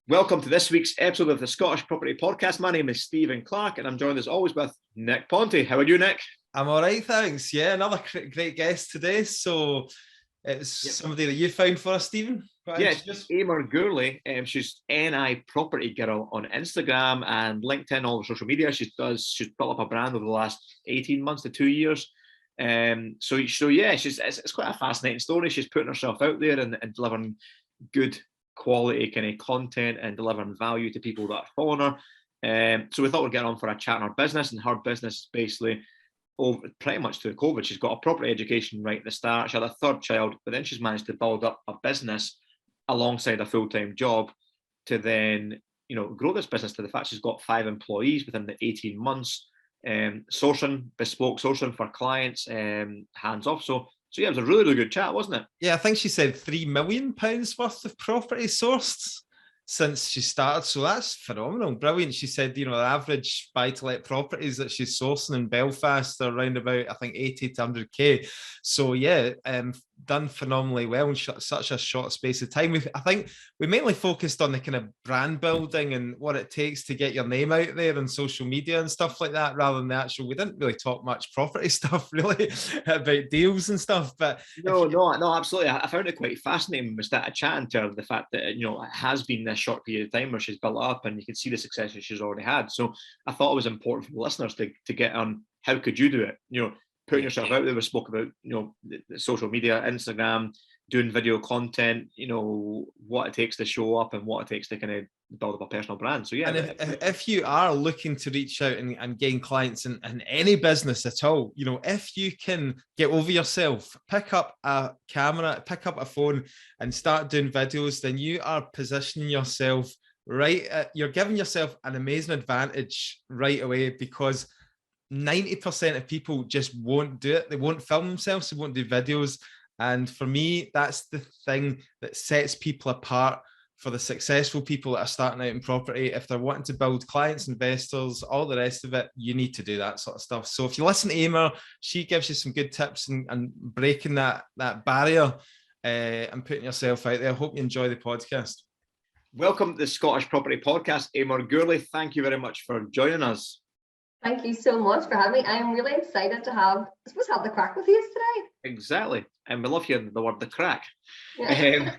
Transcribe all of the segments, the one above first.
Welcome to this week's episode of the Scottish Property Podcast. My name is Stephen Clark and I'm joined as always with Nick Ponty. How are you, Nick? I'm all right, thanks. Yeah, another great guest today. So it's somebody that you found for us, Stephen. Yes, Eimear Gourley. She's NI Property Girl on Instagram and LinkedIn, all over social media. She's built up a brand over the last 18 months to 2 years. So yeah, it's quite a fascinating story. She's putting herself out there and delivering good quality kind of content and delivering value to people that are following her. So we thought we'd get on for a chat on her business, and her business is basically over pretty much through COVID. She's got a property education right at the start. She had a third child, but then she's managed to build up a business alongside a full-time job to then, grow this business to the fact she's got 5 employees within the 18 months, bespoke sourcing for clients, hands off. So yeah, it was a really, really good chat, wasn't it? Yeah, I think she said £3 million worth of property sourced since she started. So that's phenomenal, brilliant. She said, the average buy-to-let properties that she's sourcing in Belfast are around about, I think, 80 to 100k. So yeah, done phenomenally well in such a short space of time. I think we mainly focused on the kind of brand building and what it takes to get your name out there on social media and stuff like that, rather than the actual. We didn't really talk much property stuff really about deals and stuff. But no, absolutely. I found it quite fascinating when we started chatting to her, the fact that it has been this short period of time where she's built up, and you can see the success that she's already had. So I thought it was important for the listeners to get on how could you do it. Putting yourself out there. We spoke about the social media, Instagram, doing video content, what it takes to show up and what it takes to kind of build up a personal brand. So yeah. And if you are looking to reach out and gain clients in any business at all, if you can get over yourself, pick up a camera, pick up a phone and start doing videos, then you are positioning yourself right. You're giving yourself an amazing advantage right away, because 90% of people just won't do it. They won't film themselves. They won't do videos. And for me, that's the thing that sets people apart for the successful people that are starting out in property. If they're wanting to build clients, investors, all the rest of it, you need to do that sort of stuff. So if you listen to Eimear, she gives you some good tips and breaking that barrier and putting yourself out there. I hope you enjoy the podcast. Welcome to the Scottish Property Podcast, Eimear Gourley. Thank you very much for joining us. Thank you so much for having me. I'm really excited to have the crack with you today. Exactly. And we love hearing the word the crack. Yeah.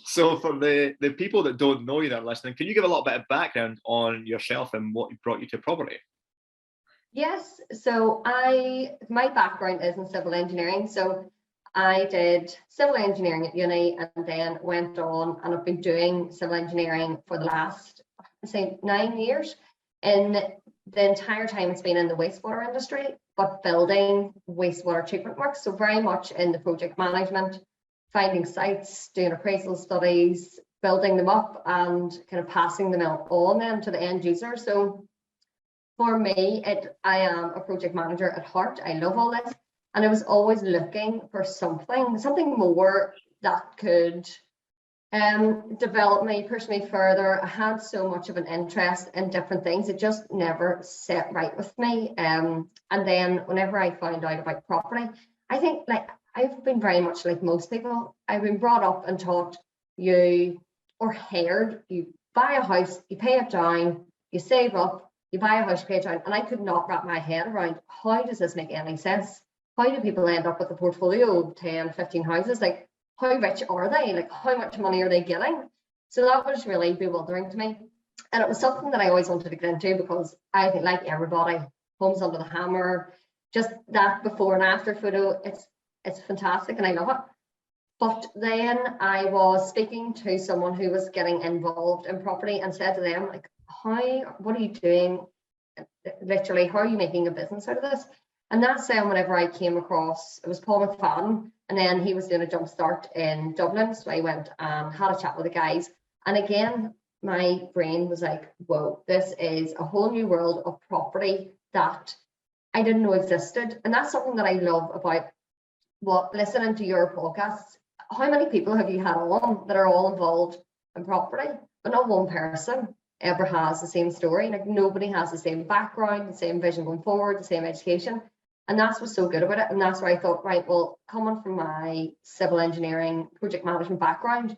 So for the people that don't know you that are listening, can you give a little bit of background on yourself and what brought you to property? Yes. So my background is in civil engineering. So I did civil engineering at uni and then went on, and I've been doing civil engineering for the last, 9 years. In the entire time it's been in the wastewater industry, but building wastewater treatment works. So very much in the project management, finding sites, doing appraisal studies, building them up and kind of passing them on then to the end user. So for me, I am a project manager at heart. I love all this. And I was always looking for something more that could develop me, push me further. I had so much of an interest in different things. It just never set right with me. And then whenever I found out about property, I think I've been very much like most people. I've been brought up and taught you buy a house, you pay it down, you save up, you buy a house, you pay it down. And I could not wrap my head around, how does this make any sense? How do people end up with a portfolio of 10, 15 houses? How rich are they? How much money are they getting? So that was really bewildering to me. And it was something that I always wanted to get into, because I think, like everybody, homes under the hammer, just that before and after photo, it's fantastic and I love it. But then I was speaking to someone who was getting involved in property and said to them, what are you doing? Literally, how are you making a business out of this? And that's whenever I came across, it was Paul McFadden, and then he was doing a jump start in Dublin. So I went and had a chat with the guys. And again, my brain was like, whoa, this is a whole new world of property that I didn't know existed. And that's something that I love about listening to your podcasts. How many people have you had on that are all involved in property, but not one person ever has the same story? Nobody has the same background, the same vision going forward, the same education. And that's what's so good about it. And that's why I thought, right, well, coming from my civil engineering project management background,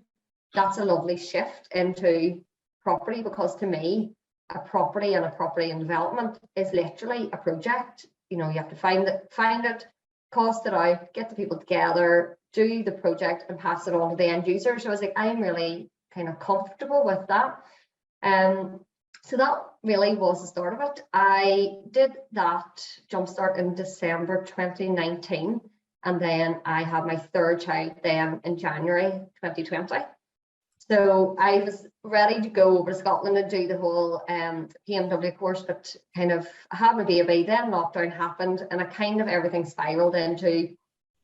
that's a lovely shift into property, because to me, a property and a property and development is literally a project. You know, you have to find it, cost it out, get the people together, do the project and pass it on to the end user. So I was like, I'm really kind of comfortable with that. So that really was the start of it. I did that jumpstart in December 2019, and then I had my third child then in January 2020. So I was ready to go over to Scotland and do the whole PMW course, but kind of I had my baby, then lockdown happened, and it kind of everything spiraled into,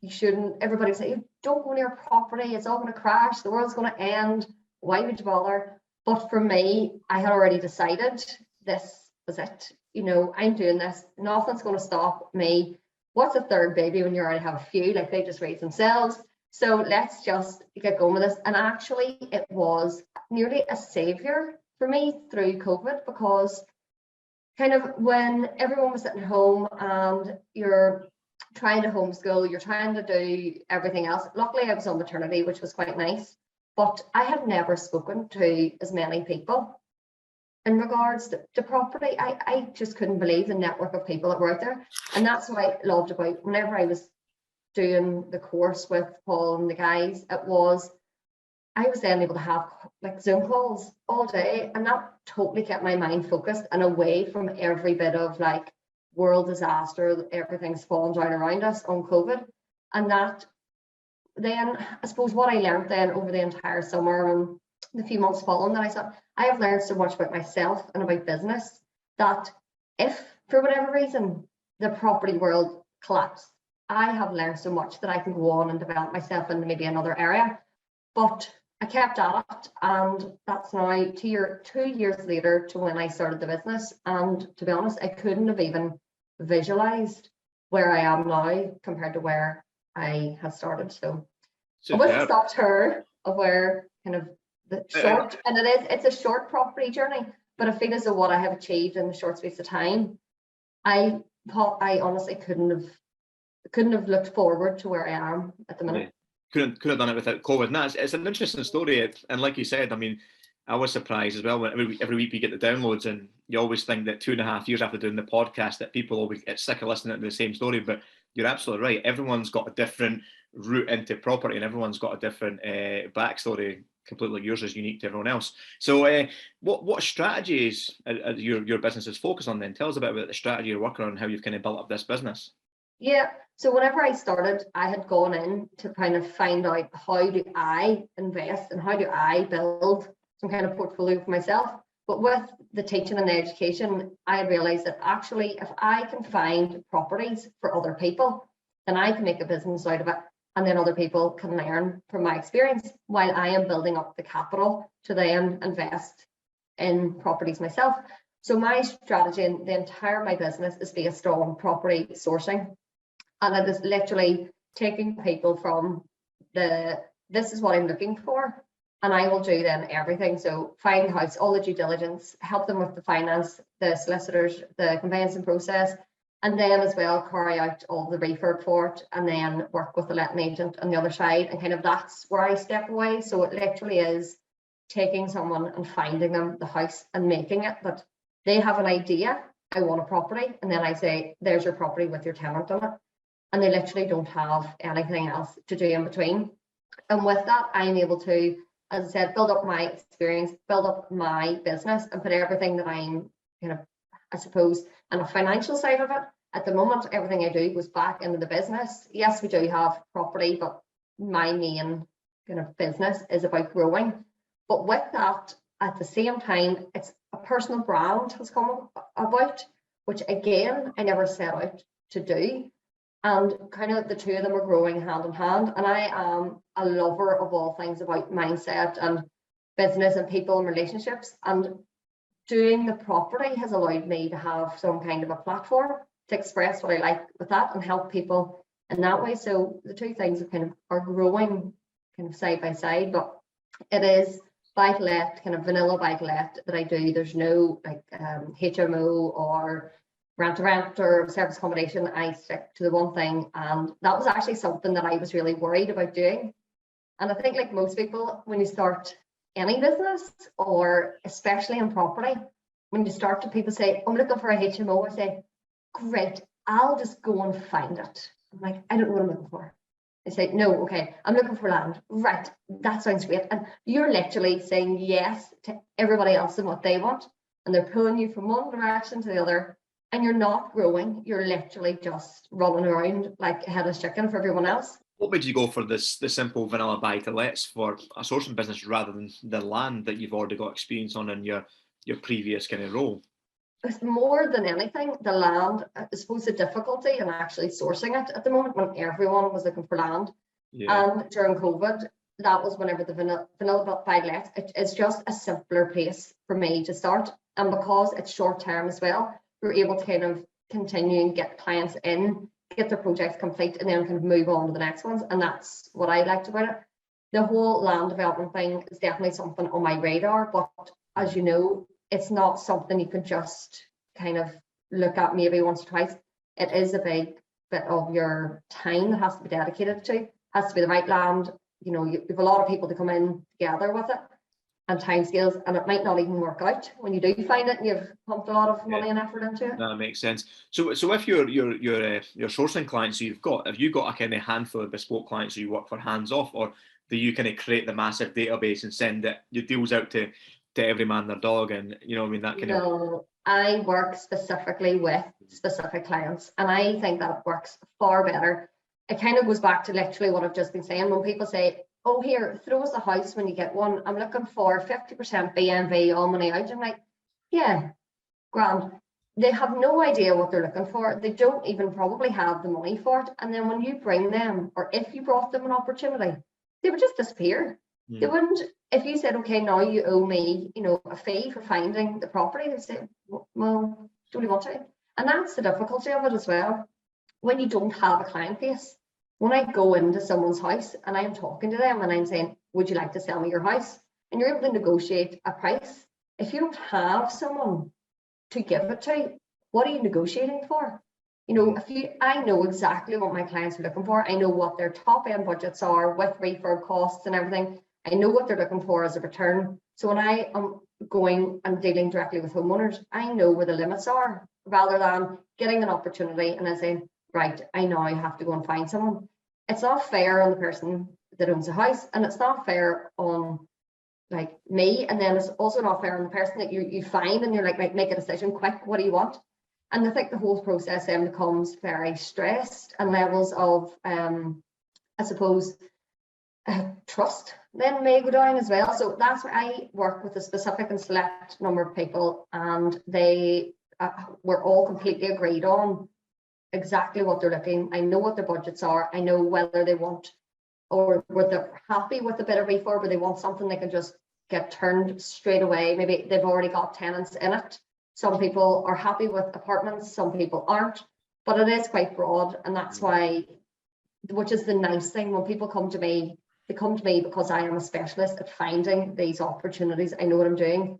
you shouldn't, everybody was like, don't go near property, it's all going to crash, the world's going to end, why would you bother? But for me, I had already decided this was it. You know, I'm doing this, nothing's going to stop me. What's a third baby when you already have a few? Like, they just raise themselves. So let's just get going with this. And actually, it was nearly a savior for me through COVID, because kind of when everyone was sitting home and you're trying to homeschool, you're trying to do everything else. Luckily, I was on maternity, which was quite nice, but I had never spoken to as many people in regards to property. I just couldn't believe the network of people that were out there. And that's what I loved about whenever I was doing the course with Paul and the guys, I was then able to have like Zoom calls all day, and that totally kept my mind focused and away from every bit of like world disaster, everything's falling down around us on COVID. And that then, I suppose what I learned then over the entire summer and the few months following that, I thought, I have learned so much about myself and about business that if for whatever reason the property world collapsed, I have learned so much that I can go on and develop myself in maybe another area. But I kept at it, and that's now 2 years later to when I started the business. And to be honest, I couldn't have even visualized where I am now compared to where I had started. So I wasn't stopped her of where kind of the short, and it's a short property journey, but I feel as though what I have achieved in the short space of time, I honestly couldn't have looked forward to where I am at the minute. Couldn't have done it without COVID. And it's an interesting story. And like you said, I mean, I was surprised as well when every week we get the downloads, and you always think that 2.5 years after doing the podcast that people always get sick of listening to the same story. But you're absolutely right. Everyone's got a different route into property, and everyone's got a different backstory. Completely, yours is unique to everyone else. So what strategies your business is focused on then? Tell us a bit about the strategy you're working on and how you've kind of built up this business. Yeah, so whenever I started, I had gone in to kind of find out, how do I invest and how do I build some kind of portfolio for myself. But with the teaching and the education, I had realized that actually if I can find properties for other people, then I can make a business out of it. And then other people can learn from my experience while I am building up the capital to then invest in properties myself. So my strategy in the entire my business is based on property sourcing. And it is literally taking people from this is what I'm looking for, and I will do then everything. So find the house, all the due diligence, help them with the finance, the solicitors, the conveyancing process, and then as well carry out all the refurb for it, and then work with the letting agent on the other side. And kind of that's where I step away. So it literally is taking someone and finding them the house and making it that they have an idea, I want a property, and then I say, there's your property with your tenant on it. And they literally don't have anything else to do in between. And with that, I'm able to, as I said, build up my experience, build up my business, and put everything that I'm kind of, I suppose, on a financial side of it. At the moment, everything I do goes back into the business. Yes, we do have property, but my main kind of business is about growing. But with that, at the same time, it's a personal brand has come about, which again, I never set out to do. And kind of the two of them are growing hand in hand. And I am a lover of all things about mindset and business and people and relationships. And doing the property has allowed me to have some kind of a platform to express what I like with that and help people in that way. So the two things are growing kind of side by side, but it is buy-to-let, kind of vanilla buy-to-let that I do. There's no like HMO or rent-to-rent or service accommodation. I stick to the one thing, and that was actually something that I was really worried about doing. And I think like most people, when you start any business, or especially in property, when you start to people say, I'm looking for a HMO, I say, great, I'll just go and find it. I'm like, I don't know what I'm looking for. They say, no, okay, I'm looking for land. Right, that sounds great. And you're literally saying yes to everybody else and what they want. And they're pulling you from one direction to the other. And you're not growing. You're literally just running around like a headless chicken for everyone else. What made you go for the simple vanilla buy-to-lets for a sourcing business rather than the land that you've already got experience on in your previous kind of role? It's more than anything, the land, I suppose the difficulty in actually sourcing it at the moment when everyone was looking for land. Yeah. And during COVID, that was whenever the vanilla buy-to-let, it's just a simpler place for me to start. And because it's short term as well, we're able to kind of continue and get clients in, get their projects complete, and then kind of move on to the next ones. And that's what I liked about it. The whole land development thing is definitely something on my radar, but as you know, it's not something you can just kind of look at maybe once or twice. It is a big bit of your time that has to be dedicated to. It has to be the right land. You know, you have a lot of people to come in together with it, and time scales, and it might not even work out when you do find it and you've pumped a lot of money and effort into it. That makes sense. So if your sourcing clients, so have you got a kind of handful of bespoke clients who you work for hands off, or do you kind of create the massive database and send your deals out to every man their dog, and you know what I mean, that kind of? No, I work specifically with specific clients, and I think that works far better. It kind of goes back to literally what I've just been saying. When people say, oh, here, throw us a house when you get one, I'm looking for 50% BMV, all money out. I'm like, yeah, grand. They have no idea what they're looking for. They don't even probably have the money for it. And then when you bring them, or if you brought them an opportunity, they would just disappear. They wouldn't. If you said, okay, now you owe me, you know, a fee for finding the property, they'd say, well, don't you want to? And that's the difficulty of it as well. When you don't have a client base, when I go into someone's house and I'm talking to them and I'm saying, would you like to sell me your house? And you're able to negotiate a price. If you don't have someone to give it to, what are you negotiating for? You know, I know exactly what my clients are looking for. I know what their top end budgets are with refurb costs and everything. I know what they're looking for as a return. So when I am going and dealing directly with homeowners, I know where the limits are, rather than getting an opportunity and then saying, right, I now have to go and find someone. It's not fair on the person that owns a house, and it's not fair on like me, and then it's also not fair on the person that you find and you're like, make a decision quick, what do you want? And I think the whole process then becomes very stressed, and levels of I suppose trust then may go down as well. So that's why I work with a specific and select number of people, and they we're all completely agreed on exactly what they're looking. I know what their budgets are. I know whether they want, or whether they're happy with a bit of refurb, or they want something they can just get turned straight away. Maybe they've already got tenants in it. Some people are happy with apartments, some people aren't, but it is quite broad. And that's why, which is the nice thing, when people come to me, they come to me because I am a specialist at finding these opportunities. I know what I'm doing,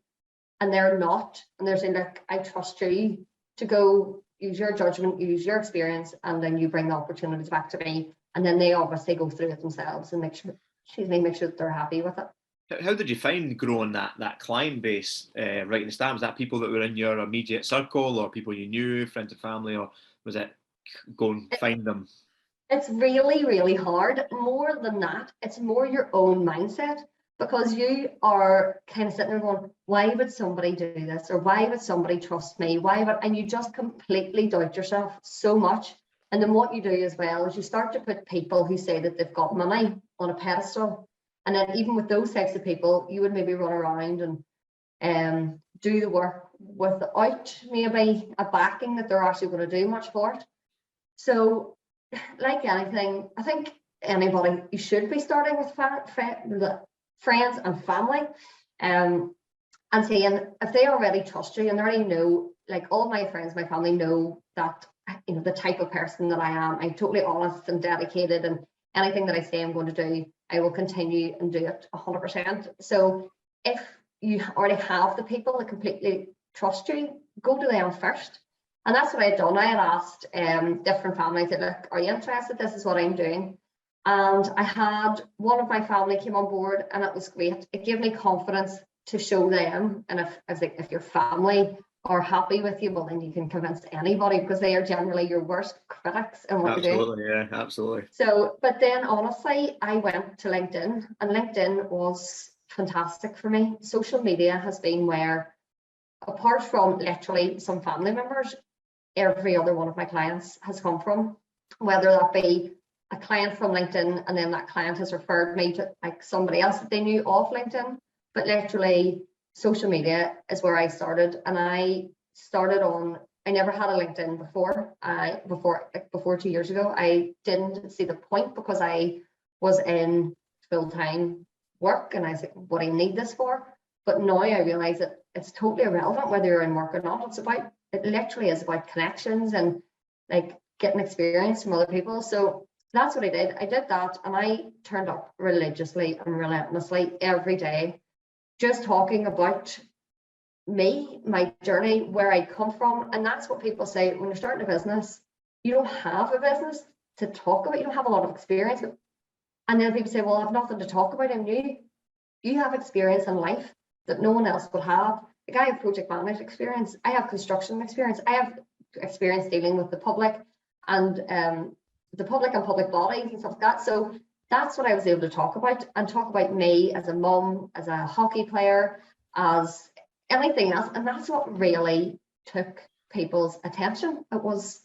and they're not. And they're saying, look, I trust you to go use your judgment, use your experience, and then you bring the opportunities back to me. And then they obviously go through it themselves and make sure that they're happy with it. How did you find growing that client base right in the start? Was that people that were in your immediate circle, or people you knew, friends and family, or was it go and find them? It's really, really hard. More than that, it's more your own mindset, because you are kind of sitting there going, why would somebody do this? Or why would somebody trust me? And you just completely doubt yourself so much. And then what you do as well is you start to put people who say that they've got money on a pedestal. And then even with those types of people, you would maybe run around and do the work without maybe a backing that they're actually going to do much for it. So like anything, I think anybody, you should be starting with friends and family, and saying, if they already trust you and they already know, like all my friends, my family know that, you know, the type of person that I am. I'm totally honest and dedicated, and anything that I say I'm going to do, I will continue and do it 100%. So if you already have the people that completely trust you, go to them first. And that's what I had done. I had asked different families that, look, are you interested? This is what I'm doing. And I had one of my family came on board, and it was great. It gave me confidence to show them. And if your family are happy with you, well, then you can convince anybody, because they are generally your worst critics in what you're doing. Absolutely, yeah, absolutely. So, but then honestly, I went to LinkedIn, and LinkedIn was fantastic for me. Social media has been where, apart from literally some family members, every other one of my clients has come from, whether that be a client from LinkedIn and then that client has referred me to like somebody else that they knew off LinkedIn. But literally social media is where I started, and I started on, I never had a LinkedIn before. Before 2 years ago, I didn't see the point, because I was in full-time work and I was like, what do I need this for? But now I realize that it's totally irrelevant whether you're in work or not. It literally is about connections and like getting experience from other people. So that's what I did. I did that, and I turned up religiously and relentlessly every day, just talking about me, my journey, where I come from. And that's what people say when you're starting a business, you don't have a business to talk about, you don't have a lot of experience. And then people say, well, I have nothing to talk about. And you have experience in life that no one else will have. Like, I have project management experience, I have construction experience, I have experience dealing with the public and public bodies and stuff like that. So that's what I was able to talk about, and talk about me as a mum, as a hockey player, as anything else. And that's what really took people's attention. It was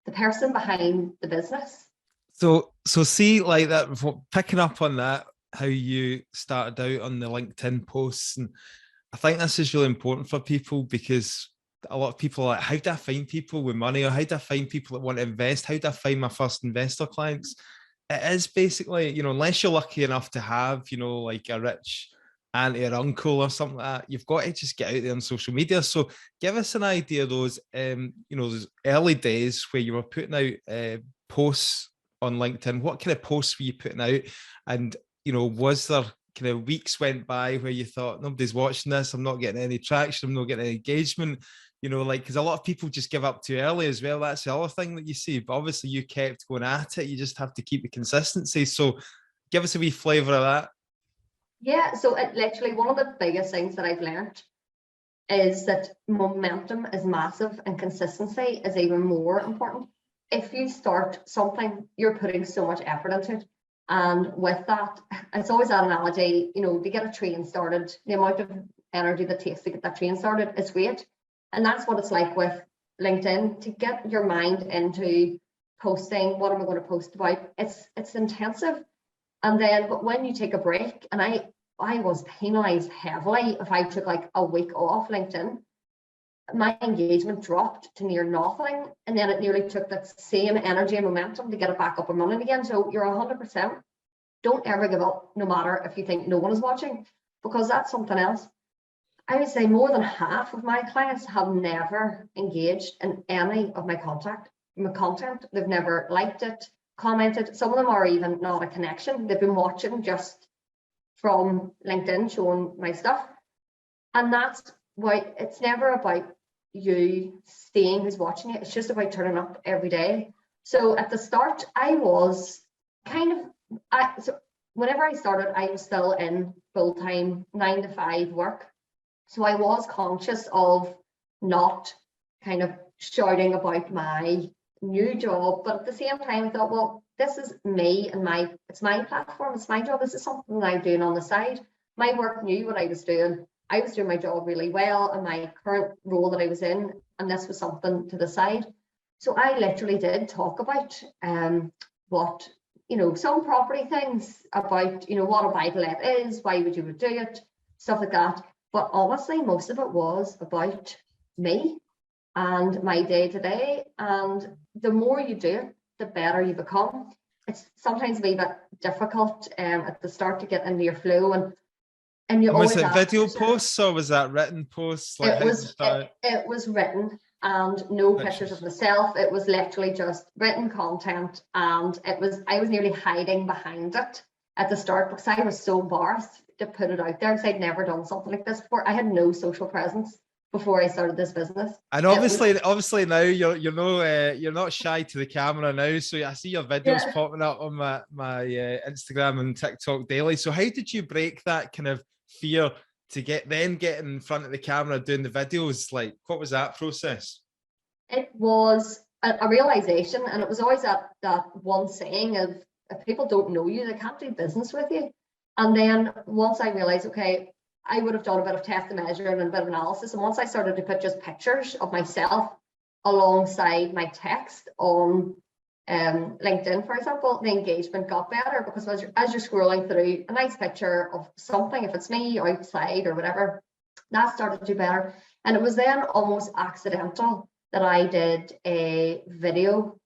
the person behind the business. So see, like that, picking up on that, how you started out on the LinkedIn posts, and I think this is really important for people, because a lot of people are like, how do I find people with money, or how do I find people that want to invest? How do I find my first investor clients? It is basically, unless you're lucky enough to have, like a rich auntie or uncle or something like that, you've got to just get out there on social media. So give us an idea of those, those early days where you were putting out posts on LinkedIn. What kind of posts were you putting out? And, was there kind of weeks went by where you thought, nobody's watching this, I'm not getting any traction, I'm not getting any engagement, because a lot of people just give up too early as well. That's the other thing that you see. But obviously you kept going at it. You just have to keep the consistency. So give us a wee flavour of that. Yeah, so it literally, one of the biggest things that I've learned is that momentum is massive and consistency is even more important. If you start something, you're putting so much effort into it. And with that, it's always that analogy, to get a train started, the amount of energy that it takes to get that train started is great. And that's what it's like with LinkedIn, to get your mind into posting, what am I going to post about? It's intensive. And then, but when you take a break, and I was penalized heavily if I took like a week off LinkedIn, my engagement dropped to near nothing. And then it nearly took that same energy and momentum to get it back up and running again. So you're 100%. Don't ever give up, no matter if you think no one is watching, because that's something else. I would say more than half of my clients have never engaged in any of my content. They've never liked it, commented. Some of them are even not a connection. They've been watching just from LinkedIn, showing my stuff. And that's why it's never about you seeing who's watching it. It's just about turning up every day. So at the start, I was so whenever I started, I was still in full-time 9-to-5 work. So I was conscious of not kind of shouting about my new job, but at the same time, I thought, well, this is me and it's my platform, it's my job. This is something that I'm doing on the side. My work knew what I was doing. I was doing my job really well in my current role that I was in, and this was something to the side. So I literally did talk about what, some property things, about, what a buy-to-let is, why would you do it, stuff like that. But honestly, most of it was about me and my day-to-day. And the more you do it, the better you become. It's sometimes a wee bit difficult at the start to get into your flow, and you always was it video posts or was that written posts? Like it was written, and no pictures of myself. It was literally just written content, and I was nearly hiding behind it at the start because I was so embarrassed to put it out there because I'd never done something like this before. I had no social presence. before I started this business. And obviously now you're not shy to the camera now. So I see your videos popping up on my Instagram and TikTok daily. So how did you break that kind of fear to get in front of the camera doing the videos? Like, what was that process? It was a realization, and it was always that one saying of, if people don't know you, they can't do business with you. And then once I realized, okay, I would have done a bit of test and measure and a bit of analysis. And once I started to put just pictures of myself alongside my text on LinkedIn, for example, the engagement got better, because as you're scrolling through a nice picture of something, if it's me outside or whatever, that started to do better. And it was then almost accidental that I did a video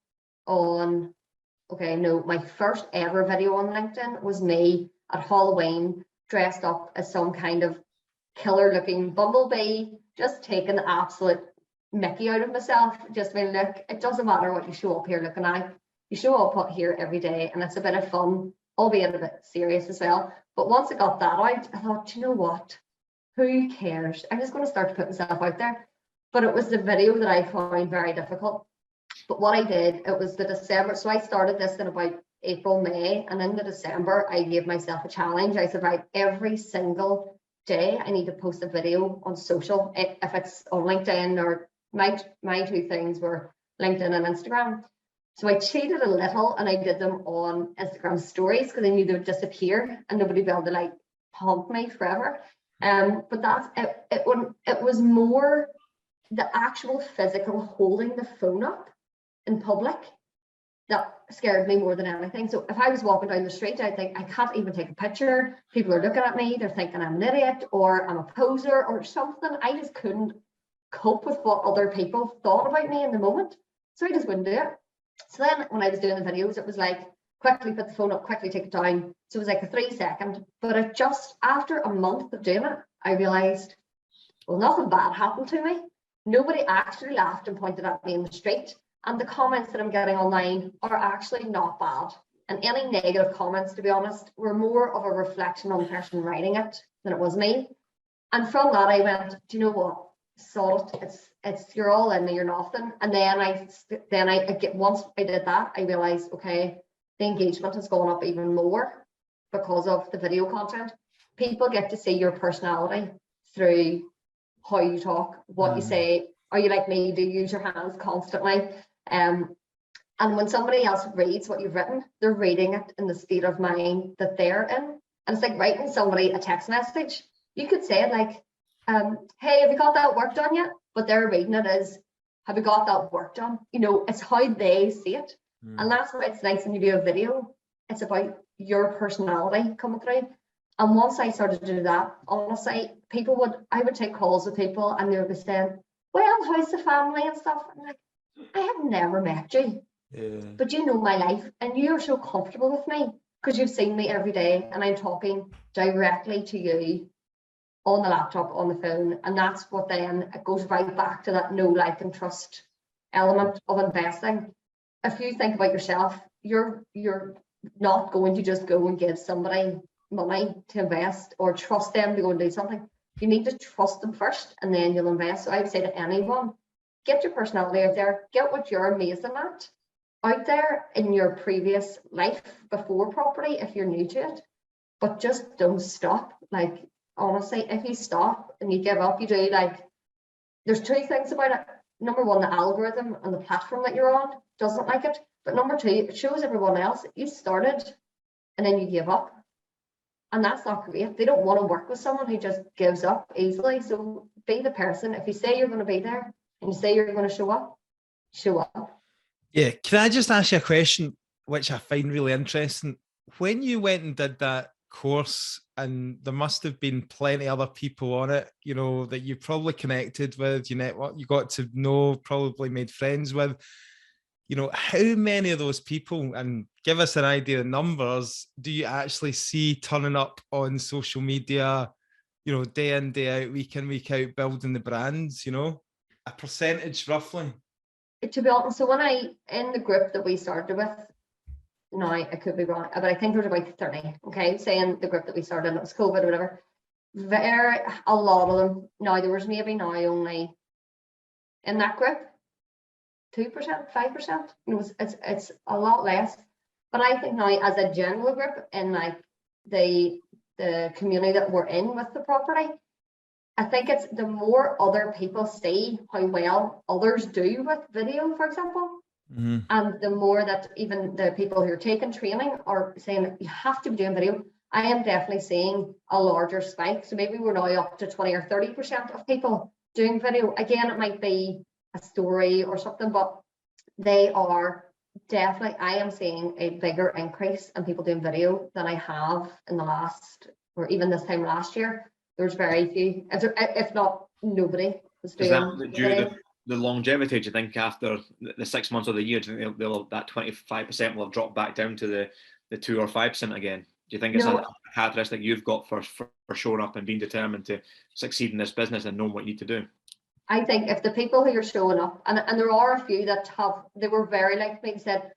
on, my first ever video on LinkedIn was me at Halloween, dressed up as some kind of killer looking bumblebee, just taking the absolute Mickey out of myself. Just being, look, it doesn't matter what you show up here looking like. You show up here every day, and it's a bit of fun, albeit a bit serious as well. But once I got that out, I thought, do you know what? Who cares? I'm just going to start to put myself out there. But it was the video that I found very difficult. But what I did, it was the December. So I started this in about April, May, and in the December, I gave myself a challenge. I said, right, every single day, I need to post a video on social, if it's on LinkedIn, or my two things were LinkedIn and Instagram. So I cheated a little, and I did them on Instagram stories, because I knew they would disappear and nobody would be able to like haunt me forever. But that's it was more the actual physical holding the phone up in public that scared me more than anything. So if I was walking down the street, I think, I can't even take a picture. People are looking at me, they're thinking I'm an idiot or I'm a poser or something. I just couldn't cope with what other people thought about me in the moment. So I just wouldn't do it. So then when I was doing the videos, it was like, quickly put the phone up, quickly take it down. So it was like a 3-second, but it just, after a month of doing it, I realized, well, nothing bad happened to me. Nobody actually laughed and pointed at me in the street. And the comments that I'm getting online are actually not bad. And any negative comments, to be honest, were more of a reflection on the person writing it than it was me. And from that, I went, do you know what? Sod it. It's you're all in me, you're nothing. And then once I did that, I realized, okay, the engagement has gone up even more because of the video content. People get to see your personality through how you talk, what you say. Are you like me? Do you use your hands constantly? And when somebody else reads what you've written, they're reading it in the state of mind that they're in. And it's like writing somebody a text message. You could say it like, hey, have you got that work done yet? But they're reading it as, have you got that work done? You know, it's how they see it. And that's why it's nice when you do a video. It's about your personality coming through. And once I started to do that, honestly, I would take calls with people and they would be saying, well, how's the family and stuff? I'm like, I have never met you, but you know my life and you're so comfortable with me because you've seen me every day and I'm talking directly to you on the laptop, on the phone. And that's what then it goes right back to that know, like, and trust element of investing. If you think about yourself, you're not going to just go and give somebody money to invest or trust them to go and do something. You need to trust them first and then you'll invest. So I would say to anyone, get your personality out there, get what you're amazing at out there in your previous life before property if you're new to it, but just don't stop. Like, honestly, if you stop and you give up, you do, like, there's two things about it. Number one, the algorithm and the platform that you're on doesn't like it. But number two, it shows everyone else that you started and then you give up. And that's not great. They don't want to work with someone who just gives up easily. So be the person. If you say you're going to be there and you say you're going to show up, show up. Yeah. Can I just ask you a question, which I find really interesting? When you went and did that course, and there must have been plenty other people on it, you know, that you probably connected with, you network, you got to know, probably made friends with, you know, how many of those people, and give us an idea of numbers, do you actually see turning up on social media, you know, day in, day out, week in, week out, building the brands, you know, a percentage roughly? To be honest, so in the group that we started with, now I could be wrong, but I think there was about 30, okay, saying the group that we started, and it was COVID or whatever. A lot of them. Now there was maybe now only in that group 2%, 5%. It's a lot less. But I think now as a general group in like the community that we're in with the property, I think it's the more other people see how well others do with video, for example, and the more that even the people who are taking training are saying you have to be doing video. I am definitely seeing a larger spike. So maybe we're now up to 20 or 30% of people doing video. Again, it might be a story or something, but they are definitely, I am seeing a bigger increase in people doing video than I have in the last, or even this time last year. There's very few, if not nobody, was doing. Is that due to the longevity? Do you think after the 6 months of the year, do you think that 25% will have dropped back down to the 2 or 5% again? Do you think it's a characteristic you've got for showing up and being determined to succeed in this business and knowing what you need to do? I think if the people who are showing up, and there are a few that they were very like me, said,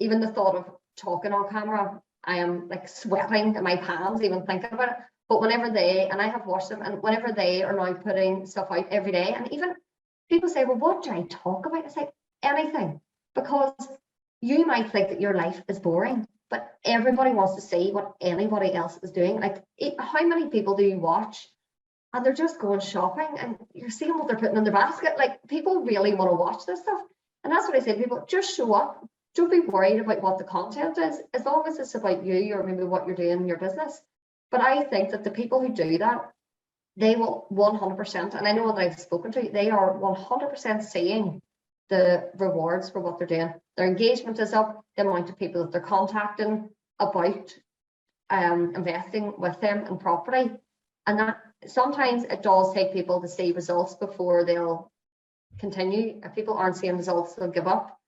even the thought of talking on camera, I am like sweating in my palms even thinking about it. But whenever and I have watched them, and whenever they are now putting stuff out every day, and even people say, well, what do I talk about? It's like anything, because you might think that your life is boring, but everybody wants to see what anybody else is doing. Like, how many people do you watch and they're just going shopping and you're seeing what they're putting in their basket? Like, people really want to watch this stuff. And that's what I say to people, just show up. Don't be worried about what the content is, as long as it's about you or maybe what you're doing in your business. But I think that the people who do that, they will 100%, and I know that I've spoken to, they are 100% seeing the rewards for what they're doing. Their engagement is up, the amount of people that they're contacting about investing with them in property. And that sometimes it does take people to see results before they'll continue. If people aren't seeing results, they'll give up.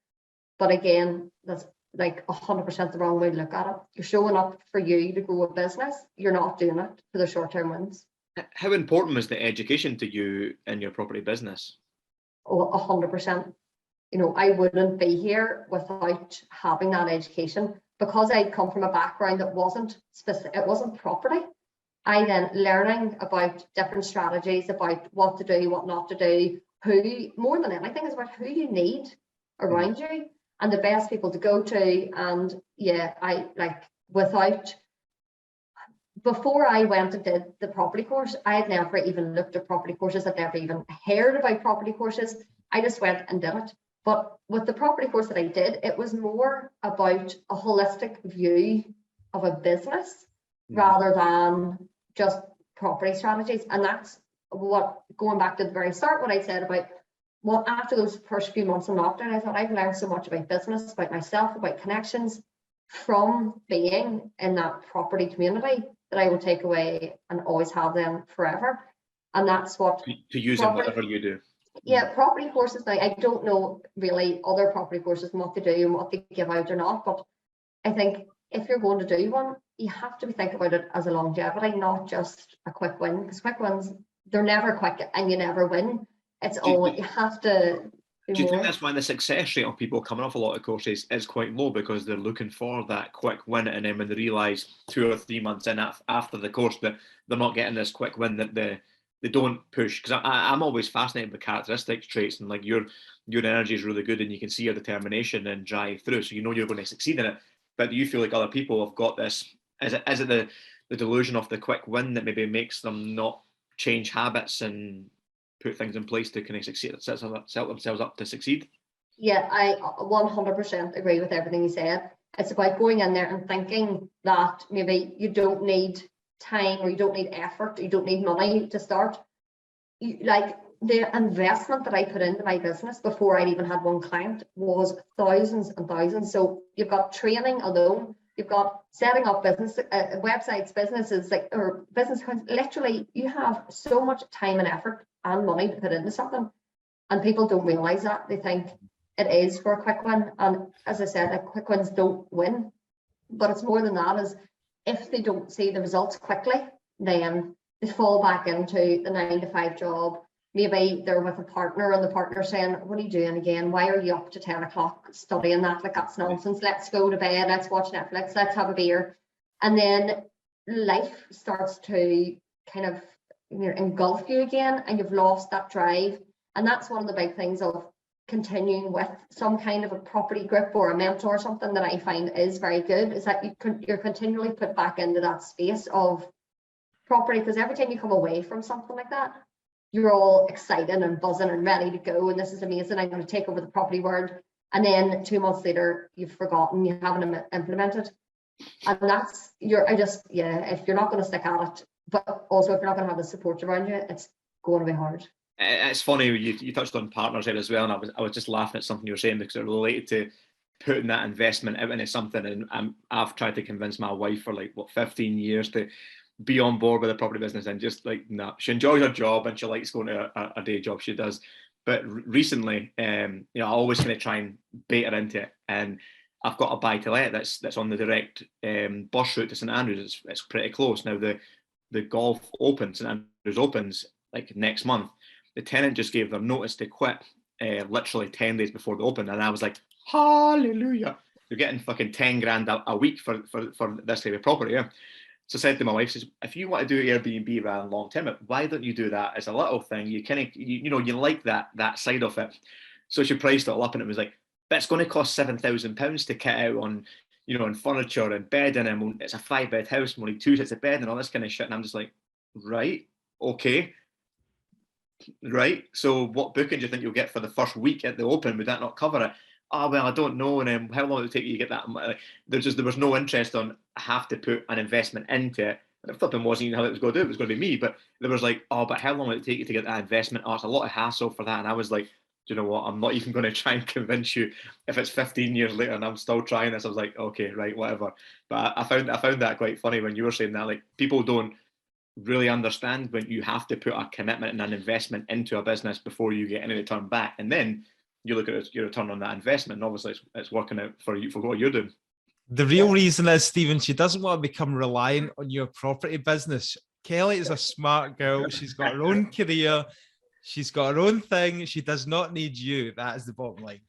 But again, that's like 100% the wrong way to look at it. You're showing up for you to grow a business. You're not doing it for the short-term wins. How important was the education to you in your property business? Oh, 100%. You know, I wouldn't be here without having that education, because I'd come from a background that wasn't specific, it wasn't property. I then learning about different strategies, about what to do, what not to do, who, more than anything, is about who you need around you and the best people to go to. And yeah, I like, before I went and did the property course, I had never even looked at property courses. I'd never even heard about property courses. I just went and did it. But with the property course that I did, it was more about a holistic view of a business rather than just property strategies. And that's what, going back to the very start, what I said about, well, after those first few months in lockdown, I thought I've learned so much about business, about myself, about connections from being in that property community that I will take away and always have them forever. And that's what to use in whatever you do. Yeah, property courses now, I don't know really other property courses and what they do and what they give out or not, but I think if you're going to do one, you have to be thinking about it as a longevity, not just a quick win, because quick wins, they're never quick and you never win. It's all, you have to do you think that's why the success rate of people coming off a lot of courses is quite low, because they're looking for that quick win, and then when they realise 2 or 3 months in after the course that they're not getting this quick win, that they don't push? Because I'm always fascinated with characteristics, traits, and like your energy is really good and you can see your determination and drive through, so you know you're going to succeed in it. But do you feel like other people have got this, is it the delusion of the quick win that maybe makes them not change habits and put things in place to kind of succeed, set themselves up to succeed? Yeah, I 100% agree with everything you said. It's about going in there and thinking that maybe you don't need time, or you don't need effort, you don't need money to start. Like, the investment that I put into my business before I'd even had one client was thousands and thousands. So you've got training alone, you've got setting up business websites, businesses, like, or business accounts. Literally, you have so much time and effort and money to put into something, and people don't realize that. They think it is for a quick win, and as I said, like, quick wins don't win. But it's more than that. Is if they don't see the results quickly, then they fall back into the 9-to-5 job. Maybe they're with a partner and the partner's saying, what are you doing again? Why are you up to 10 o'clock studying that? Like, that's nonsense. Let's go to bed. Let's watch Netflix. Let's have a beer. And then life starts to kind of engulf you again, and you've lost that drive. And that's one of the big things of continuing with some kind of a property group or a mentor or something that I find is very good, is that you're continually put back into that space of property, because every time you come away from something like that, you're all excited and buzzing and ready to go, and this is amazing, I'm going to take over the property world. And then 2 months later, you've forgotten, you haven't implemented. And that's if you're not going to stick at it, but also if you're not going to have the support around you, it's going to be hard. It's funny, you touched on partners there as well, and I was just laughing at something you were saying, because it related to putting that investment out into something. And I've tried to convince my wife for 15 years to be on board with the property business, and just no, she enjoys her job and she likes going to a day job, she does. But recently, I always kind of try and bait her into it, and I've got a buy to let that's on the direct bus route to St Andrews. It's pretty close now. The golf opens, St Andrews opens next month. The tenant just gave their notice to quit literally 10 days before the open, and I was like, hallelujah, you're getting fucking 10 grand a week for this type of property. Yeah. So I said to my wife, says, if you want to do Airbnb rather than long term, why don't you do that as a little thing? You kind of, you like that side of it. So she priced it all up, and it was like, but it's going to cost £7,000 to kit out on, on furniture and bedding, and it's a 5-bed house, only 2 sets of bed and all this kind of shit. And I'm just like, right, okay, right. So what booking do you think you'll get for the first week at the open? Would that not cover it? Oh, well, I don't know. And how long will it take you to get that? There was no interest on, I have to put an investment into it. And the flipping wasn't even how it was going to do it. It was going to be me. But there was but how long will it take you to get that investment? Oh, it's a lot of hassle for that. And I was like, do you know what? I'm not even going to try and convince you if it's 15 years later and I'm still trying this. I was like, okay, right, whatever. But I found that quite funny when you were saying that. People don't really understand when you have to put a commitment and an investment into a business before you get any return back. And then you look at your return on that investment, and obviously it's working out for you for what you're doing. The real reason is, Stephen, she doesn't want to become reliant on your property business. Kelly is a smart girl. She's got her own career. She's got her own thing. She does not need you. That is the bottom line.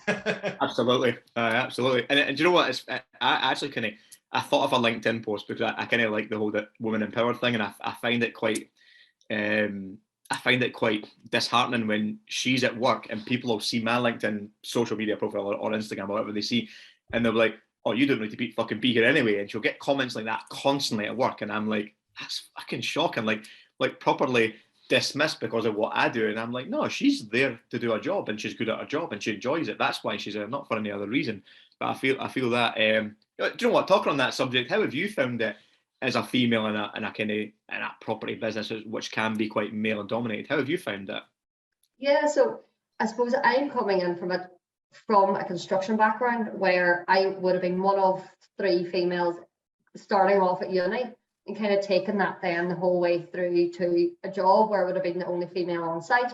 Absolutely. Absolutely. And do you know what? I actually I thought of a LinkedIn post, because I kind of like the whole woman empowered thing, and I find it quite disheartening when she's at work and people will see my LinkedIn social media profile or Instagram or whatever they see, and they'll be like, oh, you don't need to fucking be here anyway. And she'll get comments like that constantly at work, and I'm like, that's fucking shocking. Like properly dismissed because of what I do. And I'm like, no, she's there to do a job, and she's good at her job, and she enjoys it. That's why she's there, not for any other reason. But I feel that. Do you know what? Talking on that subject, how have you found it as a female in a property business, which can be quite male dominated? How have you found that? Yeah, so I suppose I'm coming in from a construction background, where I would have been one of 3 females starting off at uni, and kind of taking that then the whole way through to a job where I would have been the only female on site.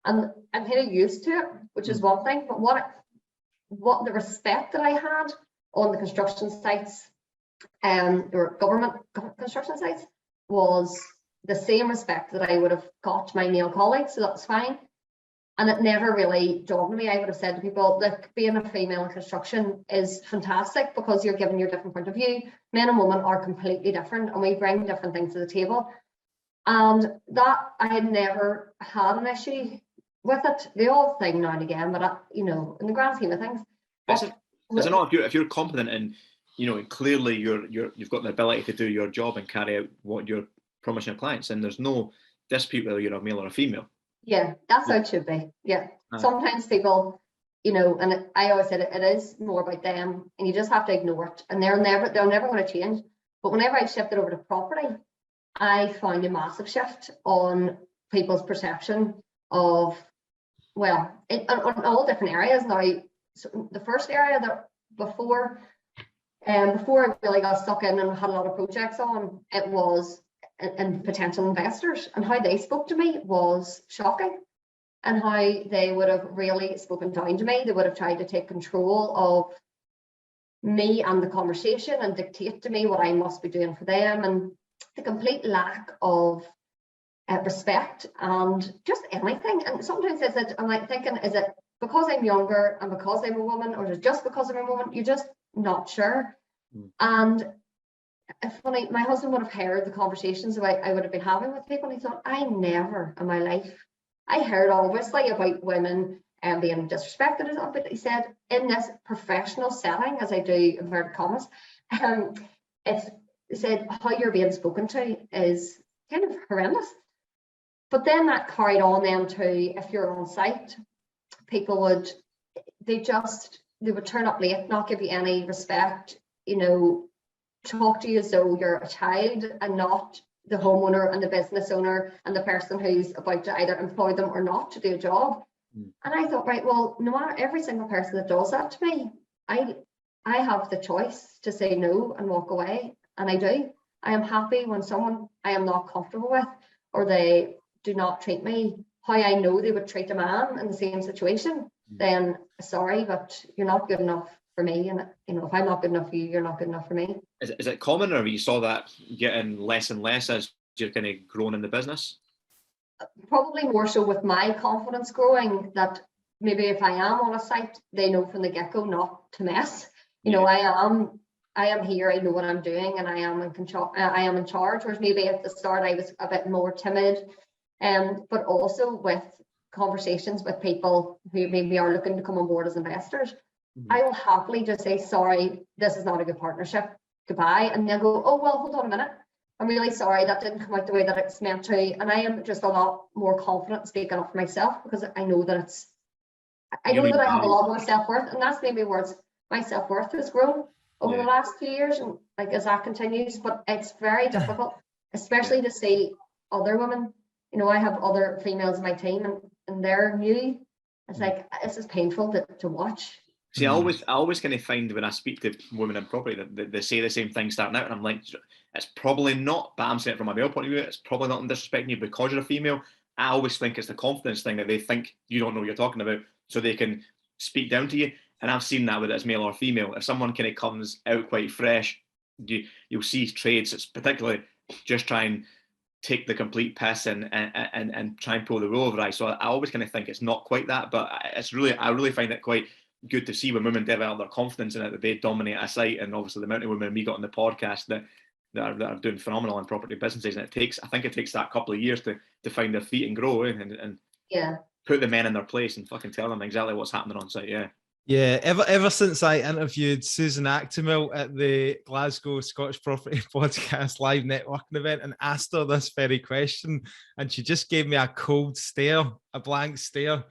And I'm kind of used to it, which is one thing. But what the respect that I had on the construction sites, or government construction sites, was the same respect that I would have got my male colleagues. So that's fine. And it never really dawned on me. I would have said to people, look, being a female in construction is fantastic, because you're given your different point of view. Men and women are completely different, and we bring different things to the table. And that I had never had an issue with it. The odd thing now and again, but in the grand scheme of things. Is it not, if you're competent and clearly you've got the ability to do your job and carry out what you're promising your clients, and there's no dispute whether you're a male or a female. Yeah, that's how it should be. Yeah. Sometimes people, and I always said it is more about them, and you just have to ignore it, and they're never going to change. But whenever I shifted over to property, I found a massive shift on people's perception of, on all different areas. Now, so the first area that before I really got stuck in and had a lot of projects on, it was and potential investors, and how they spoke to me was shocking, and how they would have really spoken down to me. They would have tried to take control of me and the conversation and dictate to me what I must be doing for them, and the complete lack of respect and just anything. And sometimes I'm like thinking, is it because I'm younger and because I'm a woman, or is it just because I'm a woman? You're just not sure. And it's funny, my husband would have heard the conversations I would have been having with people, and he thought, I never in my life, I heard obviously about women being disrespected and stuff, but he said, in this professional setting, as I do inverted commas, he said how you're being spoken to is kind of horrendous. But then that carried on then to, if you're on site, people would, they would turn up late, not give you any respect, you know, talk to you as though you're a child and not the homeowner and the business owner and the person who's about to either employ them or not to do a job. And I thought, right, well, no matter, every single person that does that to me, I have the choice to say no and walk away, and I do. I am happy when someone I am not comfortable with, or they do not treat me how I know they would treat a man in the same situation. Then sorry, but you're not good enough for me, and you know, if I'm not good enough for you, you're not good enough for me. Is it common, or you saw that getting less and less as you're kind of growing in the business? Probably more so with my confidence growing, that maybe if I am on a site, they know from the get-go not to mess. You know, I am here, I know what I'm doing, and I am in control, I am in charge. Whereas maybe at the start I was a bit more timid, but also with conversations with people who maybe are looking to come on board as investors, I will happily just say, sorry, this is not a good partnership, goodbye. And they'll go, oh, well, hold on a minute, I'm really sorry, that didn't come out the way that it's meant to. And I am just a lot more confident speaking up for myself, because I know that I know that I have a lot more self-worth, and that's maybe where my self-worth has grown over the last 2 years, and like as that continues. But it's very difficult, especially to see other women. You know, I have other females in my team, and they're new. It's like, this is painful to watch. See, I always kind of find when I speak to women in property that they say the same thing starting out, and I'm like, it's probably not, but I'm saying it from a male point of view, it's probably not disrespecting you because you're a female. I always think it's the confidence thing, that they think you don't know what you're talking about, so they can speak down to you. And I've seen that whether it's male or female. If someone kind of comes out quite fresh, you'll see trades that's particularly just try and take the complete piss and try and pull the wool over eyes. So I always kind of think it's not quite that, but I really find it quite good to see when women develop their confidence in it, that they dominate a site. And obviously the amount of women we got on the podcast that are doing phenomenal in property businesses, and I think it takes that couple of years to find their feet and grow, and put the men in their place and fucking tell them exactly what's happening on site. Yeah, ever since I interviewed Susan Actimel at the Glasgow Scottish Property Podcast live networking event and asked her this very question, and she just gave me a cold stare, a blank stare,